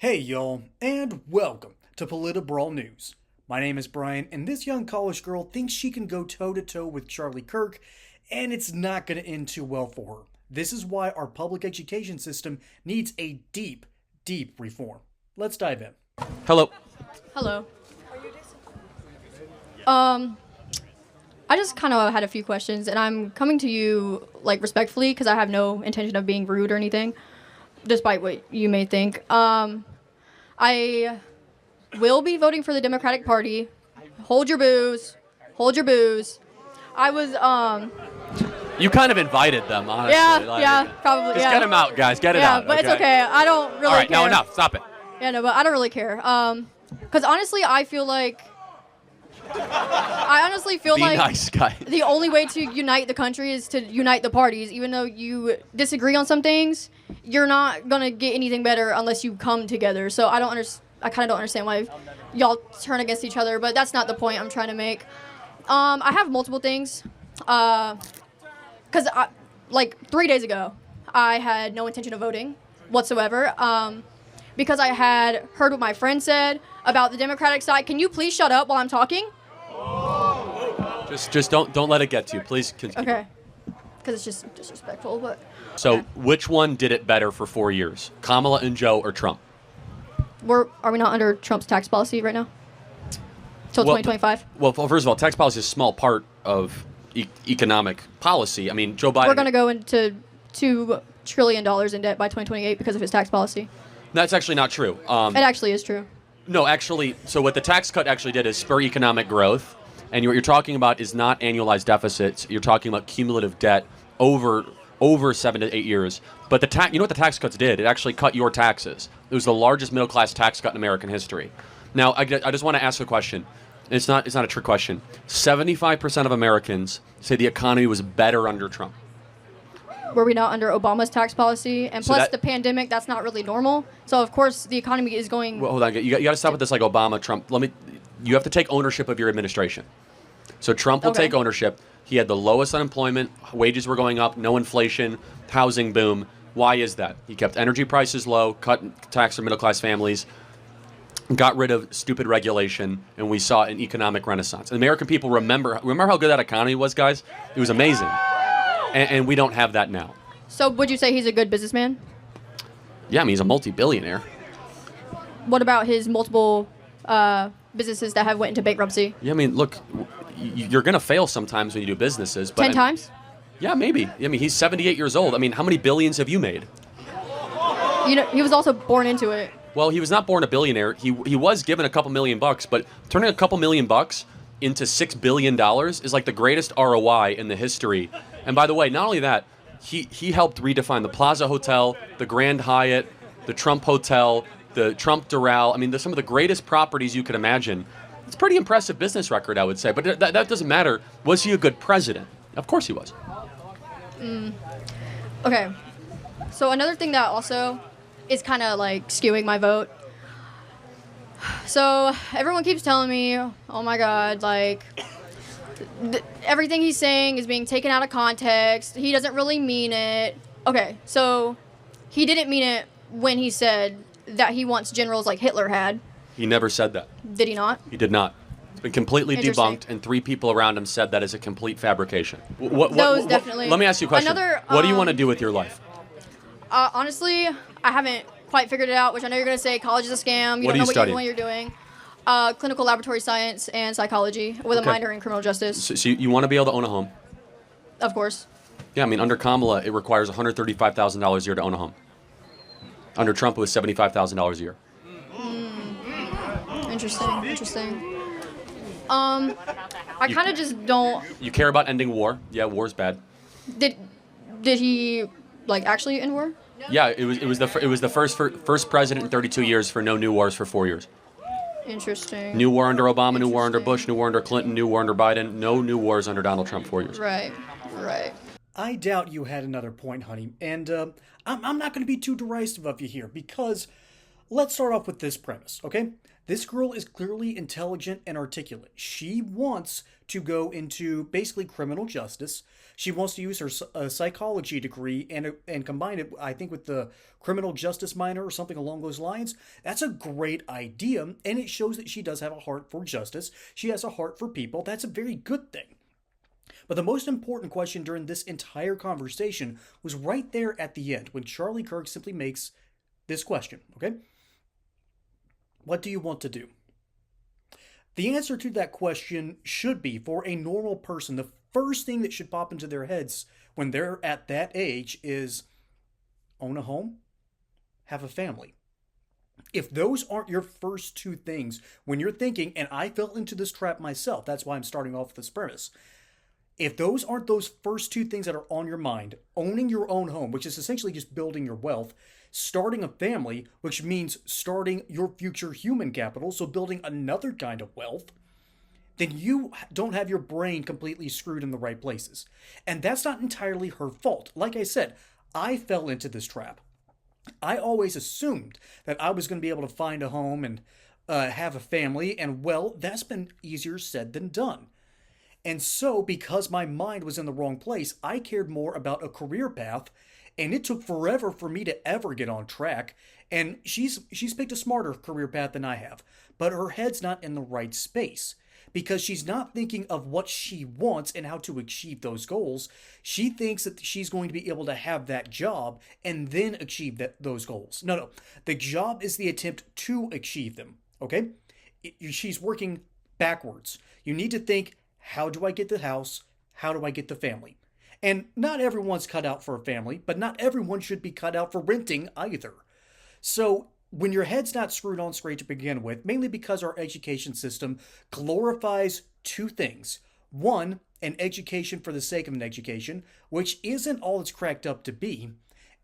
Hey y'all, and welcome to Brawl News. My name is Brian, and this young college girl thinks she can go toe-to-toe with Charlie Kirk, and it's not going to end too well for her. This is why our public education system needs a deep, deep reform. Let's dive in. Hello. Hello. I just kind of had a few questions, and I'm coming to you, respectfully, because I have no intention of being rude or anything, despite what you may think. I will be voting for the Democratic Party. Hold your boos. Hold your boos. I was, You kind of invited them, honestly. Yeah, probably, Just get them out, guys. Get it out. Yeah, but it's okay. I don't really care. All right, now enough. Stop it. Yeah, no, but I don't really care. Because honestly, I feel like... Be nice, guy. The only way to unite the country is to unite the parties. Even though you disagree on some things, you're not gonna get anything better unless you come together. So I kind of don't understand why y'all turn against each other. But that's not the point I'm trying to make. I have multiple things. Because 3 days ago, I had no intention of voting whatsoever. Because I had heard what my friend said about the Democratic side. Can you please shut up while I'm talking? Just don't let it get to you, please. Okay, because it's just disrespectful. But so, which one did it better for 4 years? Kamala and Joe or Trump? Are we not under Trump's tax policy right now? Till 2025. Well, first of all, tax policy is a small part of economic policy. I mean, Joe Biden. We're going to go into $2 trillion in debt by 2028 because of his tax policy. That's actually not true. It actually is true. No, actually, so what the tax cut actually did is spur economic growth, and what you're talking about is not annualized deficits. You're talking about cumulative debt over 7 to 8 years. But you know what the tax cuts did? It actually cut your taxes. It was the largest middle class tax cut in American history. Now, I just want to ask a question. It's not a trick question. 75% of Americans say the economy was better under Trump. Were we not under Obama's tax policy? And So plus the pandemic, that's not really normal. So, of course, the economy is going... Well, hold on. You got to stop with this Obama, Trump. You have to take ownership of your administration. So Trump will take ownership. He had the lowest unemployment. Wages were going up. No inflation. Housing boom. Why is that? He kept energy prices low, cut tax for middle-class families, got rid of stupid regulation, and we saw an economic renaissance. And American people remember how good that economy was, guys? It was amazing. And we don't have that now. So would you say he's a good businessman? Yeah, I mean, he's a multi-billionaire. What about his multiple businesses that have went into bankruptcy? Yeah, I mean, look, you're going to fail sometimes when you do businesses. But 10 times? Yeah, maybe. I mean, he's 78 years old. I mean, how many billions have you made? You know, he was also born into it. Well, he was not born a billionaire. He was given a couple $1 million, but turning a couple $1 million into $6 billion is like the greatest ROI in the history. And by the way, not only that, he helped redefine the Plaza Hotel, the Grand Hyatt, the Trump Hotel, the Trump Doral. I mean, some of the greatest properties you could imagine. It's a pretty impressive business record, I would say. But that doesn't matter. Was he a good president? Of course he was. Okay. So another thing that also is kind of skewing my vote. So everyone keeps telling me, oh my God, everything he's saying is being taken out of context. He doesn't really mean it. Okay, so he didn't mean it when he said that he wants generals like Hitler had. He never said that. Did he not? He did not. It's been completely debunked, and 3 people around him said that is a complete fabrication. Definitely. Let me ask you a question. What do you want to do with your life? Honestly, I haven't quite figured it out, which I know you're going to say college is a scam. What are you studying? What you're doing. Clinical laboratory science and psychology with a minor in criminal justice. So you want to be able to own a home? Of course. Yeah, I mean, under Kamala, it requires $135,000 a year to own a home. Under Trump, it was $75,000 a year. Interesting. I kind of just don't... You care about ending war? Yeah, war's bad. Did he actually end war? Yeah, it was the first president in 32 years for no new wars for 4 years. Interesting. New war under Obama, new war under Bush, new war under Clinton, new war under Biden. No new wars under Donald Trump 4 years. Right. I doubt you had another point, honey, and I'm not going to be too derisive of you here because let's start off with this premise, okay? This girl is clearly intelligent and articulate. She wants to go into basically criminal justice. She wants to use her psychology degree and combine it, I think, with the criminal justice minor or something along those lines. That's a great idea, and it shows that she does have a heart for justice. She has a heart for people. That's a very good thing. But the most important question during this entire conversation was right there at the end when Charlie Kirk simply makes this question, okay? What do you want to do? The answer to that question should be, for a normal person, the first thing that should pop into their heads when they're at that age is own a home, have a family. If those aren't your first two things when you're thinking, and I fell into this trap myself, that's why I'm starting off with this premise. If those aren't those first two things that are on your mind, owning your own home, which is essentially just building your wealth, starting a family, which means starting your future human capital, so building another kind of wealth, then you don't have your brain completely screwed in the right places. And that's not entirely her fault. Like I said, I fell into this trap. I always assumed that I was going to be able to find a home and have a family, and well, that's been easier said than done. And so, because my mind was in the wrong place, I cared more about a career path, and it took forever for me to ever get on track. And she's picked a smarter career path than I have, but her head's not in the right space because she's not thinking of what she wants and how to achieve those goals. She thinks that she's going to be able to have that job and then achieve those goals. No. The job is the attempt to achieve them, okay? She's working backwards. You need to think, how do I get the house? How do I get the family? And not everyone's cut out for a family, but not everyone should be cut out for renting either. So when your head's not screwed on straight to begin with, mainly because our education system glorifies two things. One, an education for the sake of an education, which isn't all it's cracked up to be.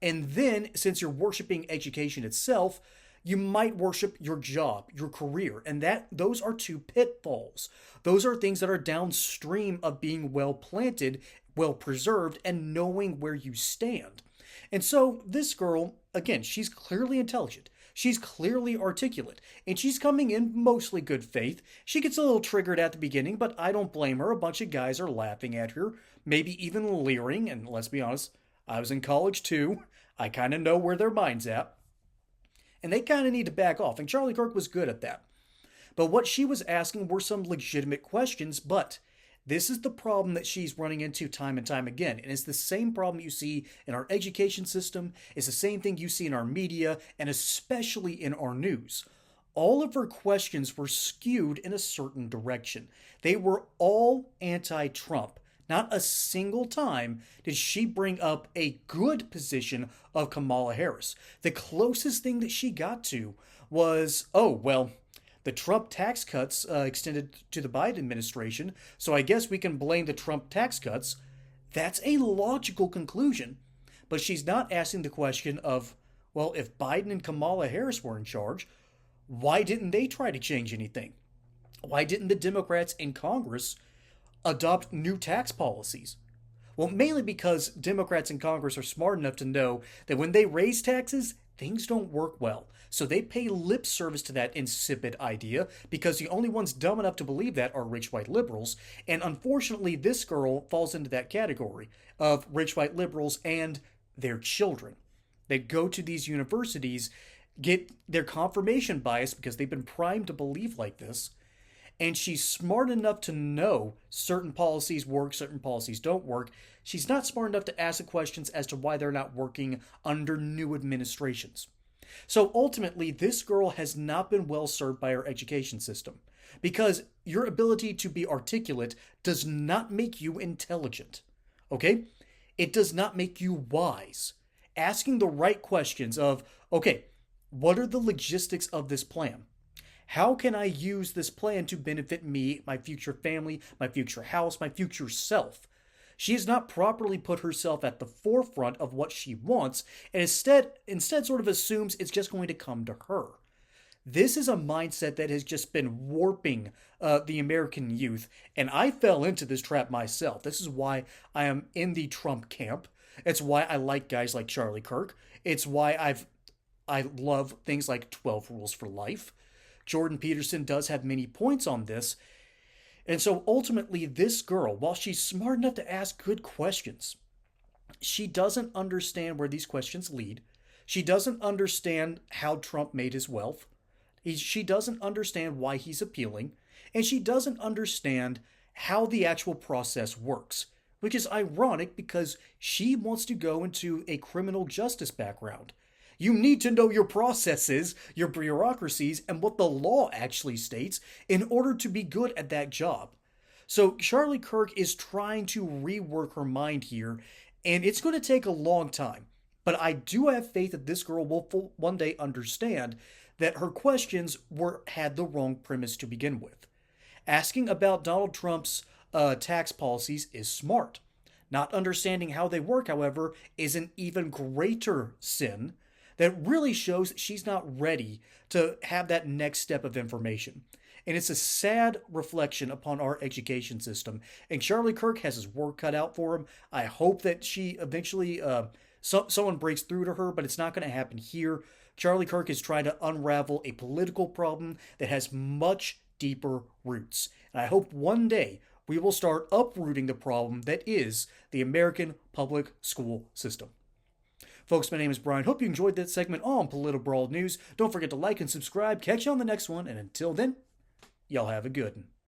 And then, since you're worshiping education itself, you might worship your job, your career, and those are two pitfalls. Those are things that are downstream of being well planted, well preserved, and knowing where you stand. And so this girl, again, she's clearly intelligent. She's clearly articulate, and she's coming in mostly good faith. She gets a little triggered at the beginning, but I don't blame her. A bunch of guys are laughing at her, maybe even leering, and let's be honest, I was in college too. I kind of know where their mind's at. And they kind of need to back off, and Charlie Kirk was good at that. But what she was asking were some legitimate questions, but this is the problem that she's running into time and time again, and it's the same problem you see in our education system, it's the same thing you see in our media, and especially in our news. All of her questions were skewed in a certain direction. They were all anti-Trump. Not a single time did she bring up a good position of Kamala Harris. The closest thing that she got to was, the Trump tax cuts extended to the Biden administration, so I guess we can blame the Trump tax cuts. That's a logical conclusion. But she's not asking the question of, well, if Biden and Kamala Harris were in charge, why didn't they try to change anything? Why didn't the Democrats in Congress adopt new tax policies? Well, mainly because Democrats in Congress are smart enough to know that when they raise taxes, things don't work well. So they pay lip service to that insipid idea because the only ones dumb enough to believe that are rich white liberals. And unfortunately, this girl falls into that category of rich white liberals and their children. They go to these universities, get their confirmation bias because they've been primed to believe like this. And she's smart enough to know certain policies work, certain policies don't work. She's not smart enough to ask the questions as to why they're not working under new administrations. So ultimately, this girl has not been well served by our education system because your ability to be articulate does not make you intelligent, okay? It does not make you wise. Asking the right questions of, okay, what are the logistics of this plan? How can I use this plan to benefit me, my future family, my future house, my future self? She has not properly put herself at the forefront of what she wants, and instead sort of assumes it's just going to come to her. This is a mindset that has just been warping the American youth, and I fell into this trap myself. This is why I am in the Trump camp. It's why I like guys like Charlie Kirk. It's why I've I love things like 12 Rules for Life. Jordan Peterson does have many points on this. And so ultimately, this girl, while she's smart enough to ask good questions, she doesn't understand where these questions lead. She doesn't understand how Trump made his wealth. She doesn't understand why he's appealing. And she doesn't understand how the actual process works, which is ironic because she wants to go into a criminal justice background. You need to know your processes, your bureaucracies, and what the law actually states in order to be good at that job. So Charlie Kirk is trying to rework her mind here, and it's going to take a long time. But I do have faith that this girl will one day understand that her questions had the wrong premise to begin with. Asking about Donald Trump's tax policies is smart. Not understanding how they work, however, is an even greater sin that really shows that she's not ready to have that next step of information. And it's a sad reflection upon our education system. And Charlie Kirk has his work cut out for him. I hope that she eventually, someone breaks through to her, but it's not going to happen here. Charlie Kirk is trying to unravel a political problem that has much deeper roots. And I hope one day we will start uprooting the problem that is the American public school system. Folks, my name is Brian. Hope you enjoyed that segment on Brawl News. Don't forget to like and subscribe. Catch you on the next one. And until then, y'all have a good one.